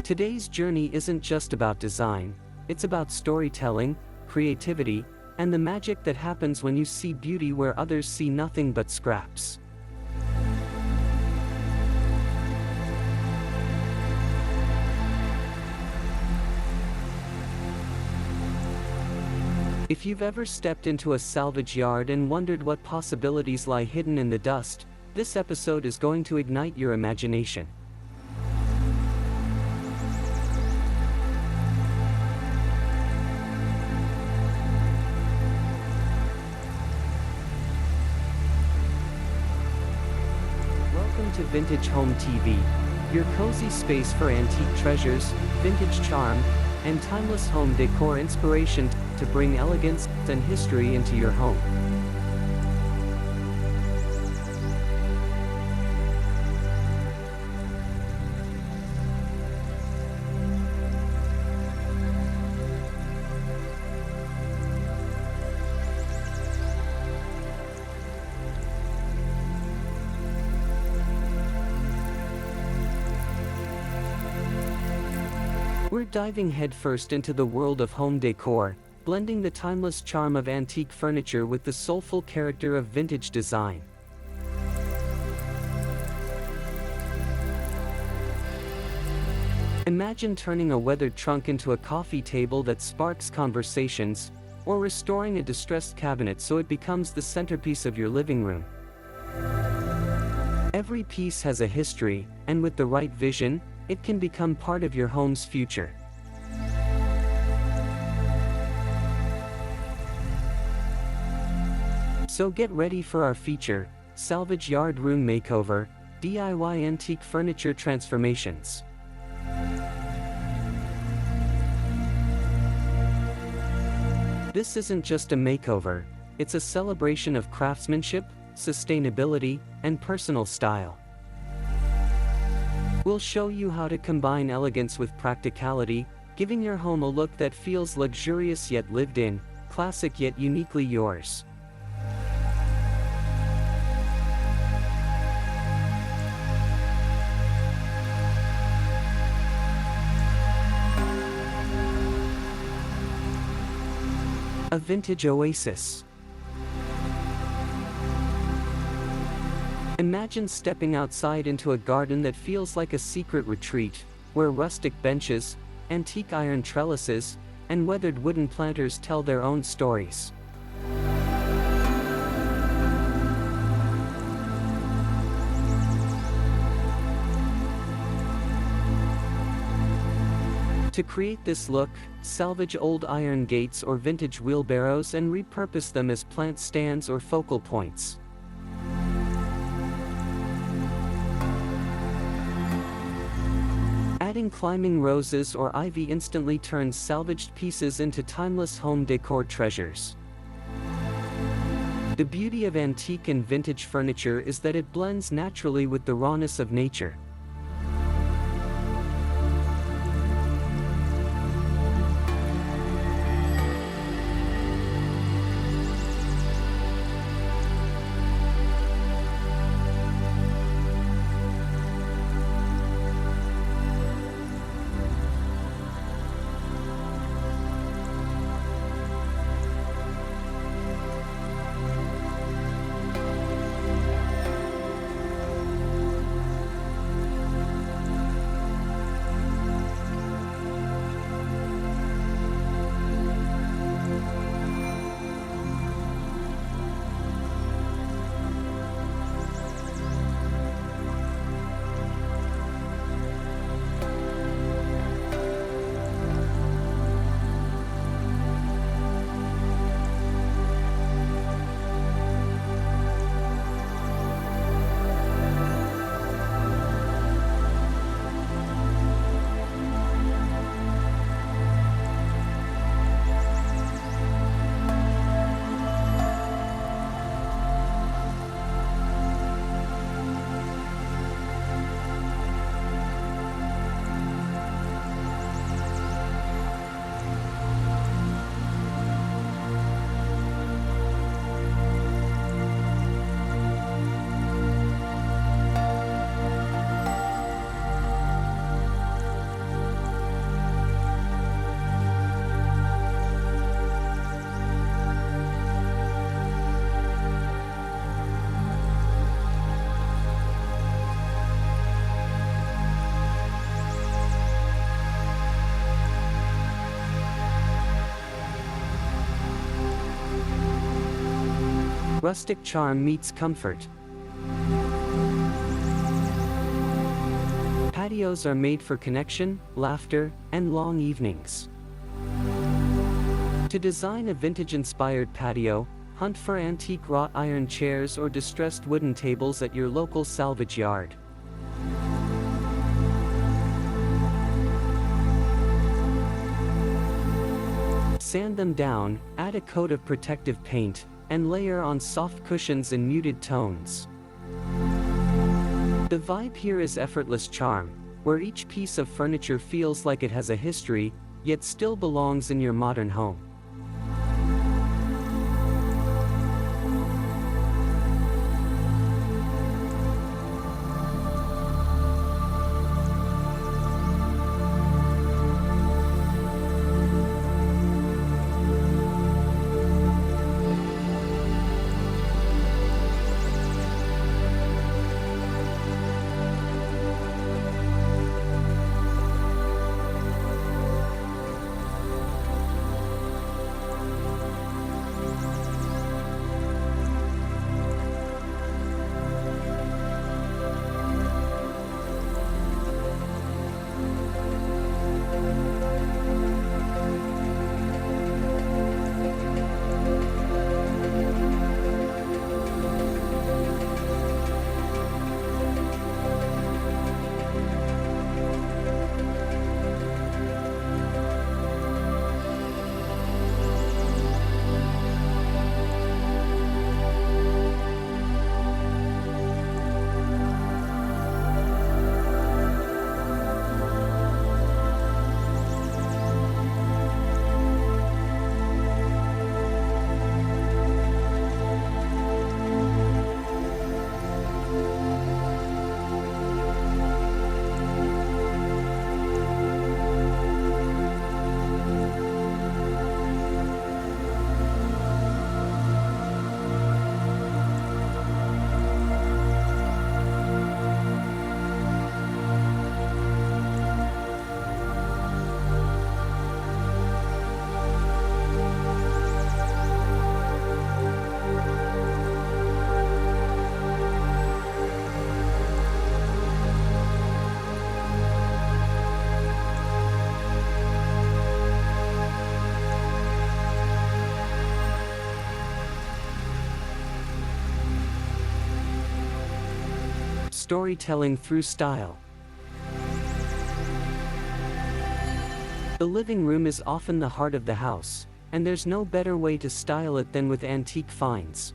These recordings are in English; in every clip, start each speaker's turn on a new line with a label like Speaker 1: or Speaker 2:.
Speaker 1: Today's journey isn't just about design, it's about storytelling, creativity, and the magic that happens when you see beauty where others see nothing but scraps. If you've ever stepped into a salvage yard and wondered what possibilities lie hidden in the dust, this episode is going to ignite your imagination. Welcome to Vintage Home TV, your cozy space for antique treasures, vintage charm, and timeless home decor inspiration to bring elegance and history into your home. We're diving headfirst into the world of home decor, blending the timeless charm of antique furniture with the soulful character of vintage design. Imagine turning a weathered trunk into a coffee table that sparks conversations, or restoring a distressed cabinet so it becomes the centerpiece of your living room. Every piece has a history, and with the right vision, it can become part of your home's future. So get ready for our feature, Salvage Yard Room Makeover, DIY Antique Furniture Transformations. This isn't just a makeover, it's a celebration of craftsmanship, sustainability, and personal style. We'll show you how to combine elegance with practicality, giving your home a look that feels luxurious yet lived in, classic yet uniquely yours. A vintage oasis. Imagine stepping outside into a garden that feels like a secret retreat, where rustic benches, antique iron trellises, and weathered wooden planters tell their own stories. To create this look, salvage old iron gates or vintage wheelbarrows and repurpose them as plant stands or focal points. Adding climbing roses or ivy instantly turns salvaged pieces into timeless home decor treasures. The beauty of antique and vintage furniture is that it blends naturally with the rawness of nature. Rustic charm meets comfort. Patios are made for connection, laughter, and long evenings. To design a vintage-inspired patio, hunt for antique wrought iron chairs or distressed wooden tables at your local salvage yard. Sand them down, add a coat of protective paint, and layer on soft cushions in muted tones. The vibe here is effortless charm, where each piece of furniture feels like it has a history, yet still belongs in your modern home. Storytelling through style. The living room is often the heart of the house, and there's no better way to style it than with antique finds.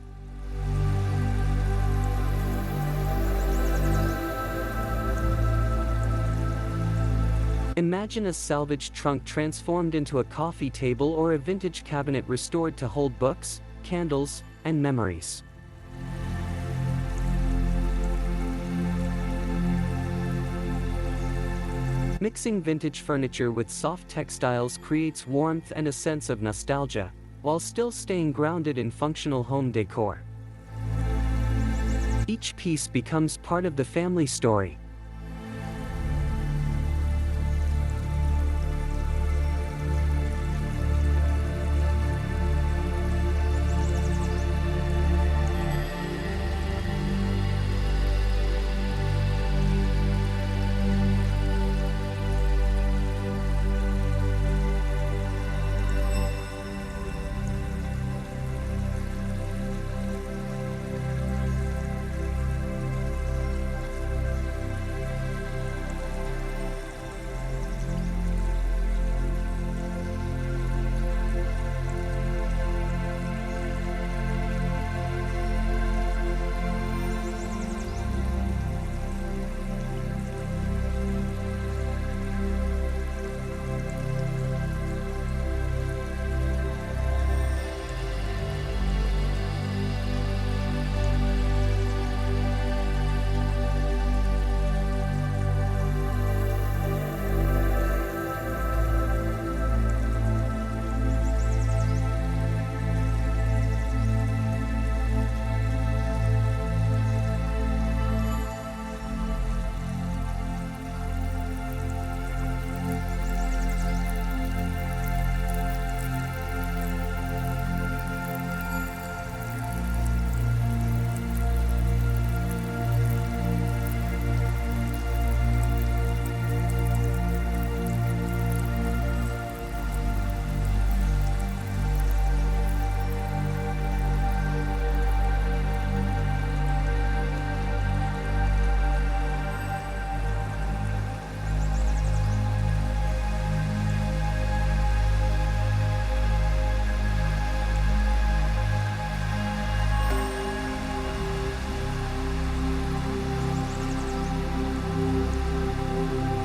Speaker 1: Imagine a salvaged trunk transformed into a coffee table or a vintage cabinet restored to hold books, candles, and memories. Mixing vintage furniture with soft textiles creates warmth and a sense of nostalgia, while still staying grounded in functional home decor. Each piece becomes part of the family story.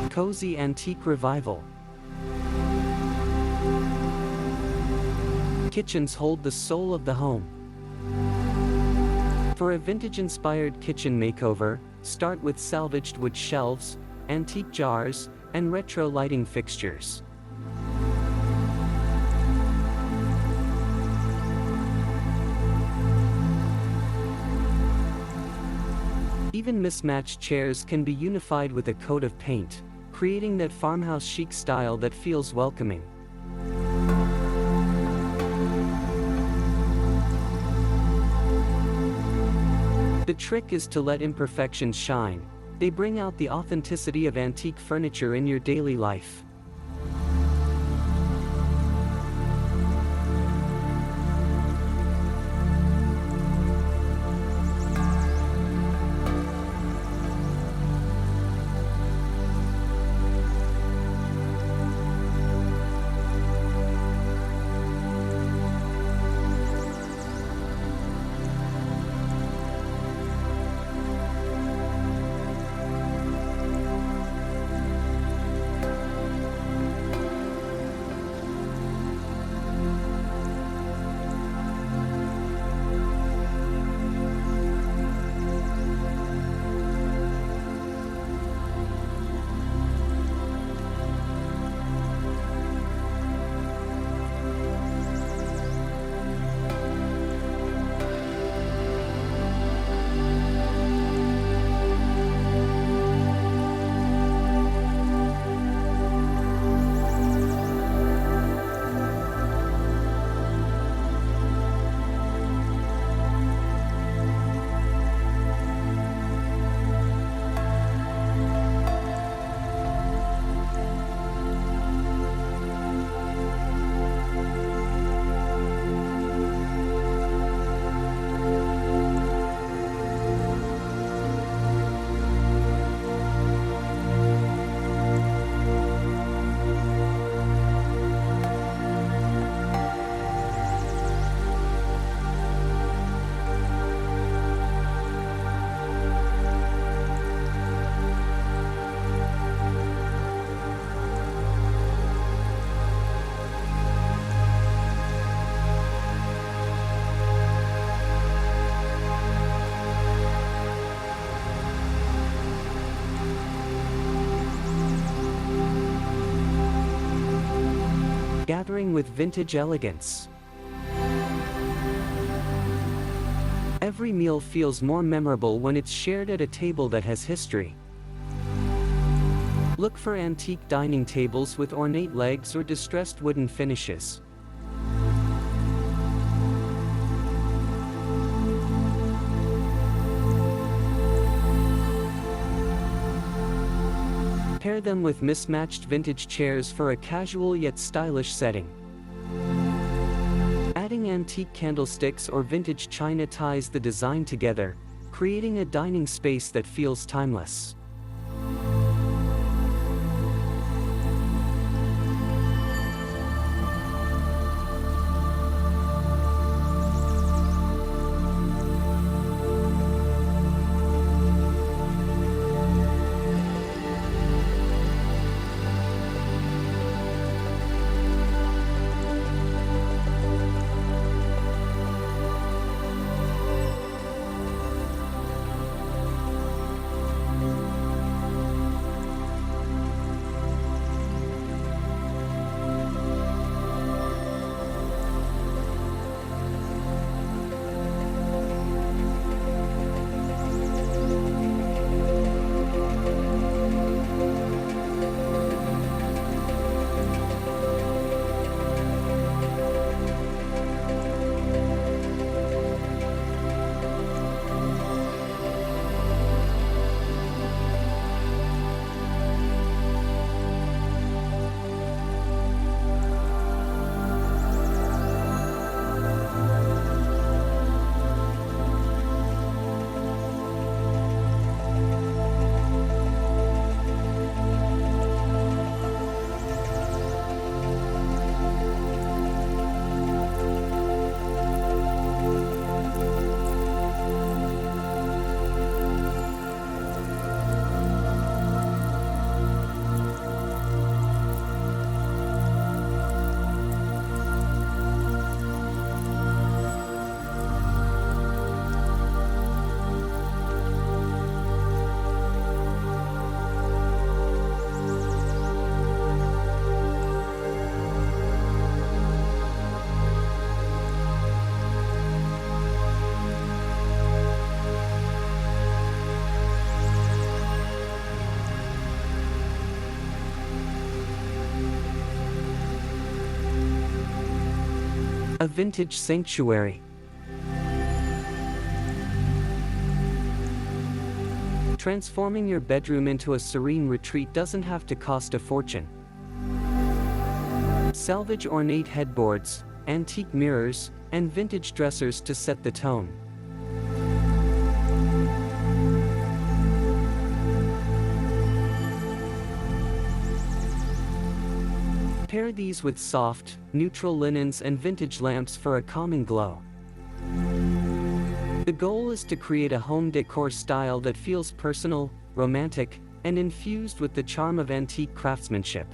Speaker 1: Cozy antique revival. Kitchens hold the soul of the home. For a vintage-inspired kitchen makeover, start with salvaged wood shelves, antique jars, and retro lighting fixtures. Even mismatched chairs can be unified with a coat of paint, creating that farmhouse chic style that feels welcoming. The trick is to let imperfections shine. They bring out the authenticity of antique furniture in your daily life. Gathering with Vintage Elegance. Every meal feels more memorable when it's shared at a table that has history. Look for antique dining tables with ornate legs or distressed wooden finishes. Pair them with mismatched vintage chairs for a casual yet stylish setting. Adding antique candlesticks or vintage china ties the design together, creating a dining space that feels timeless. A vintage sanctuary. Transforming your bedroom into a serene retreat doesn't have to cost a fortune. Salvage ornate headboards, antique mirrors, and vintage dressers to set the tone. Pair these with soft, neutral linens and vintage lamps for a calming glow. The goal is to create a home decor style that feels personal, romantic, and infused with the charm of antique craftsmanship.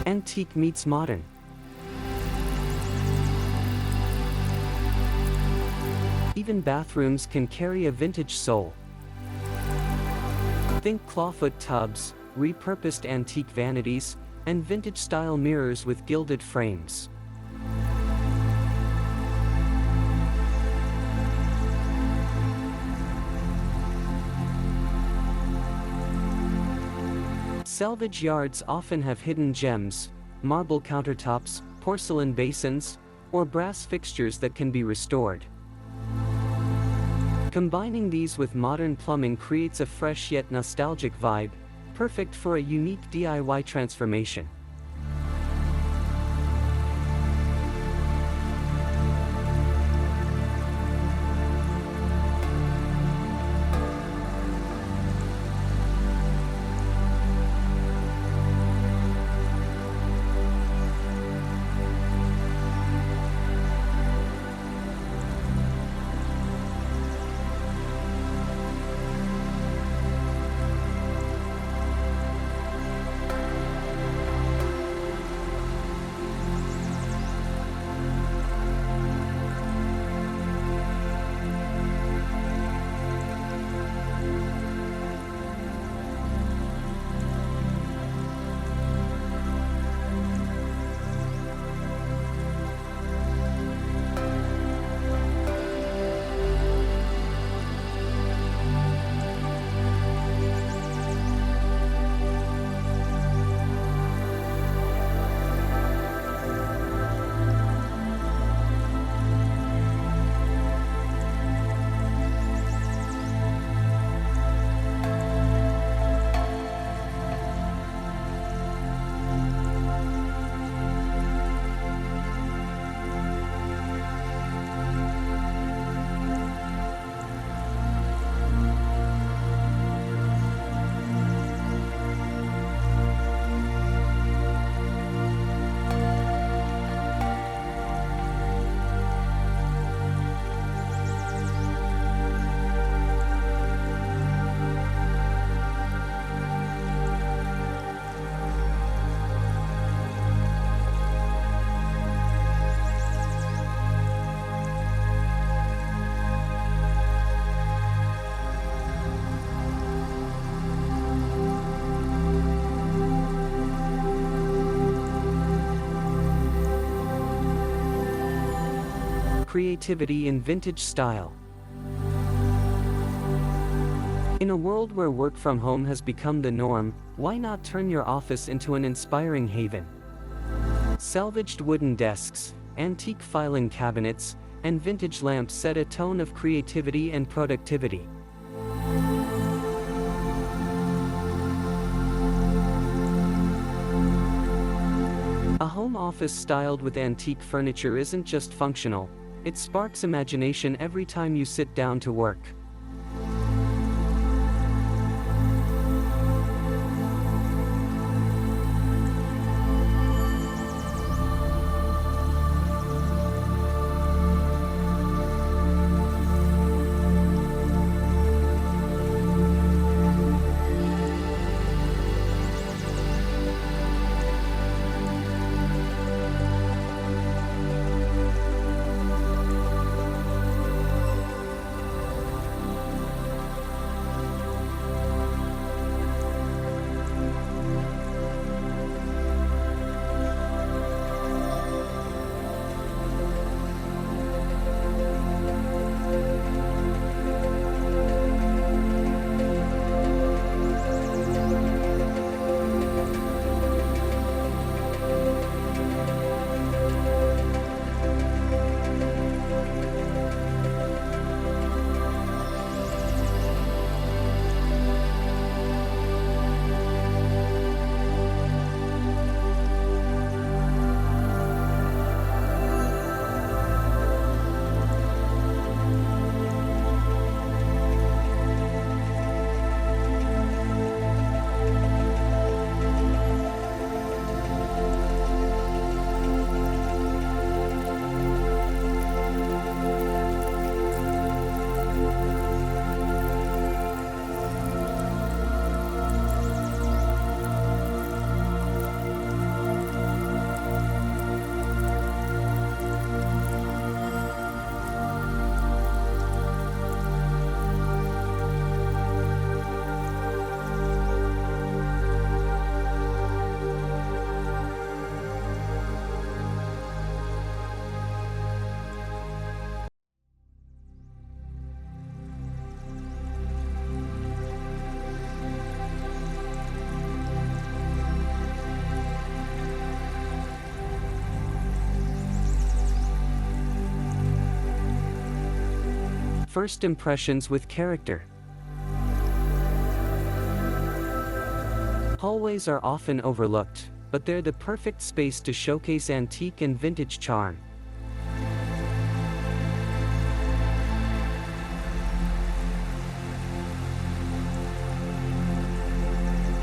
Speaker 1: Antique meets modern. Even bathrooms can carry a vintage soul. Think clawfoot tubs, repurposed antique vanities, and vintage-style mirrors with gilded frames. Salvage yards often have hidden gems, marble countertops, porcelain basins, or brass fixtures that can be restored. Combining these with modern plumbing creates a fresh yet nostalgic vibe, perfect for a unique DIY transformation. creativity in vintage style. In a world where work from home has become the norm, why not turn your office into an inspiring haven? Salvaged wooden desks, antique filing cabinets, and vintage lamps set a tone of creativity and productivity. A home office styled with antique furniture isn't just functional, it sparks imagination every time you sit down to work. First impressions with character. Hallways are often overlooked, but they're the perfect space to showcase antique and vintage charm.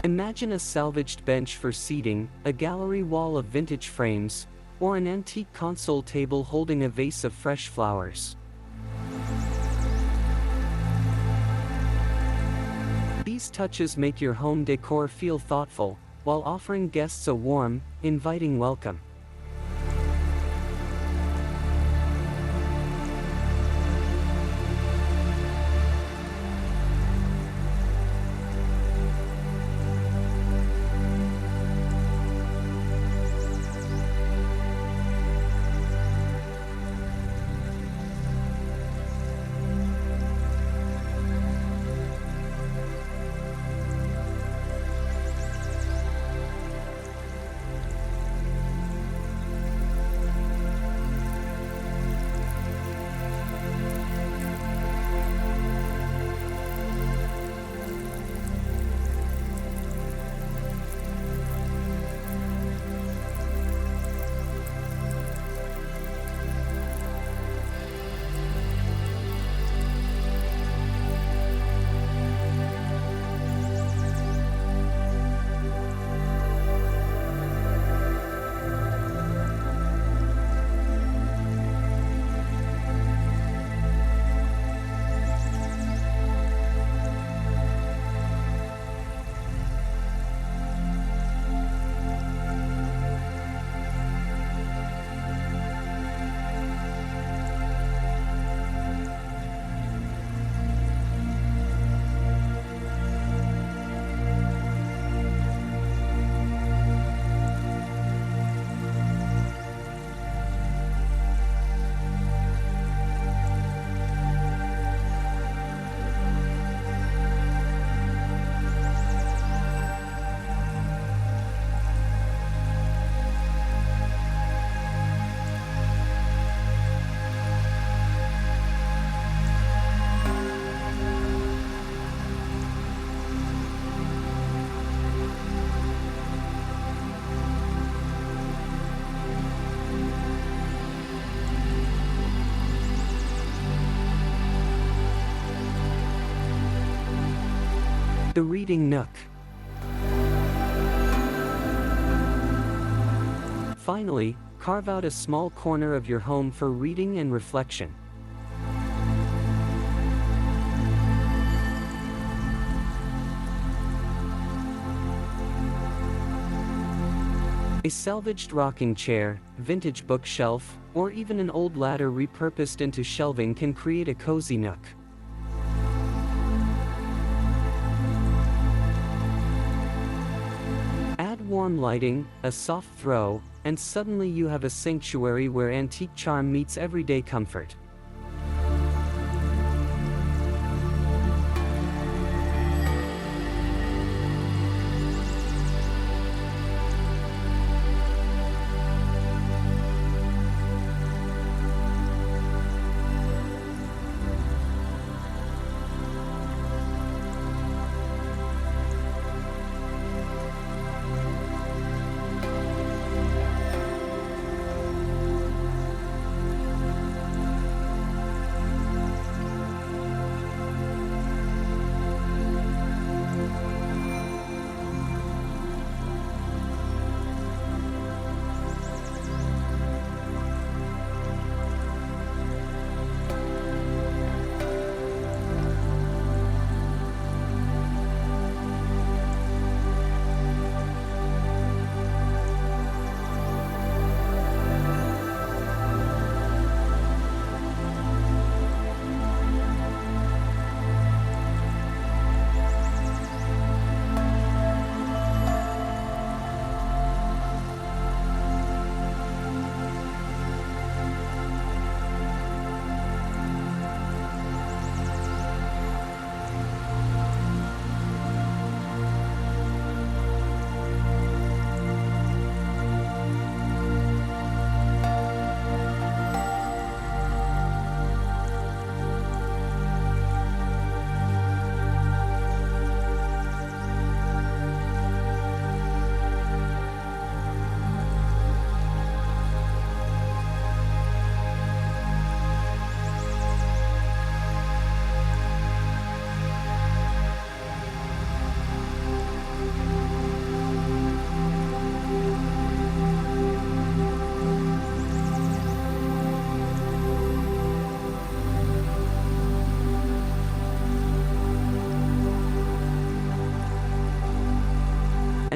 Speaker 1: Imagine a salvaged bench for seating, a gallery wall of vintage frames, or an antique console table holding a vase of fresh flowers. These touches make your home decor feel thoughtful, while offering guests a warm, inviting welcome. The Reading Nook. Finally, carve out a small corner of your home for reading and reflection. A salvaged rocking chair, vintage bookshelf, or even an old ladder repurposed into shelving can create a cozy nook. Add warm lighting, a soft throw, and suddenly you have a sanctuary where antique charm meets everyday comfort.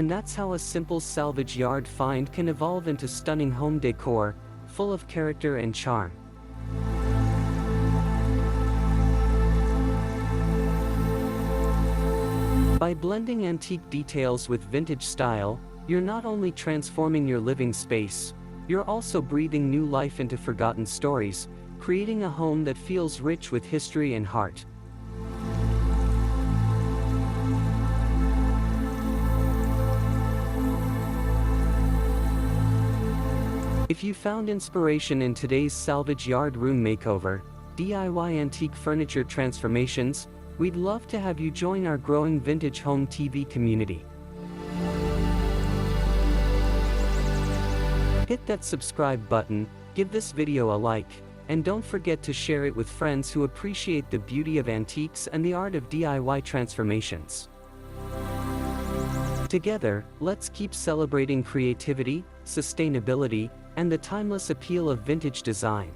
Speaker 1: And that's how a simple salvage yard find can evolve into stunning home decor, full of character and charm. By blending antique details with vintage style, you're not only transforming your living space, you're also breathing new life into forgotten stories, creating a home that feels rich with history and heart. If you found inspiration in today's Salvage Yard Room Makeover, DIY antique furniture transformations, we'd love to have you join our growing Vintage Home TV community. Hit that subscribe button, give this video a like, and don't forget to share it with friends who appreciate the beauty of antiques and the art of DIY transformations. Together, let's keep celebrating creativity, sustainability, and the timeless appeal of vintage design.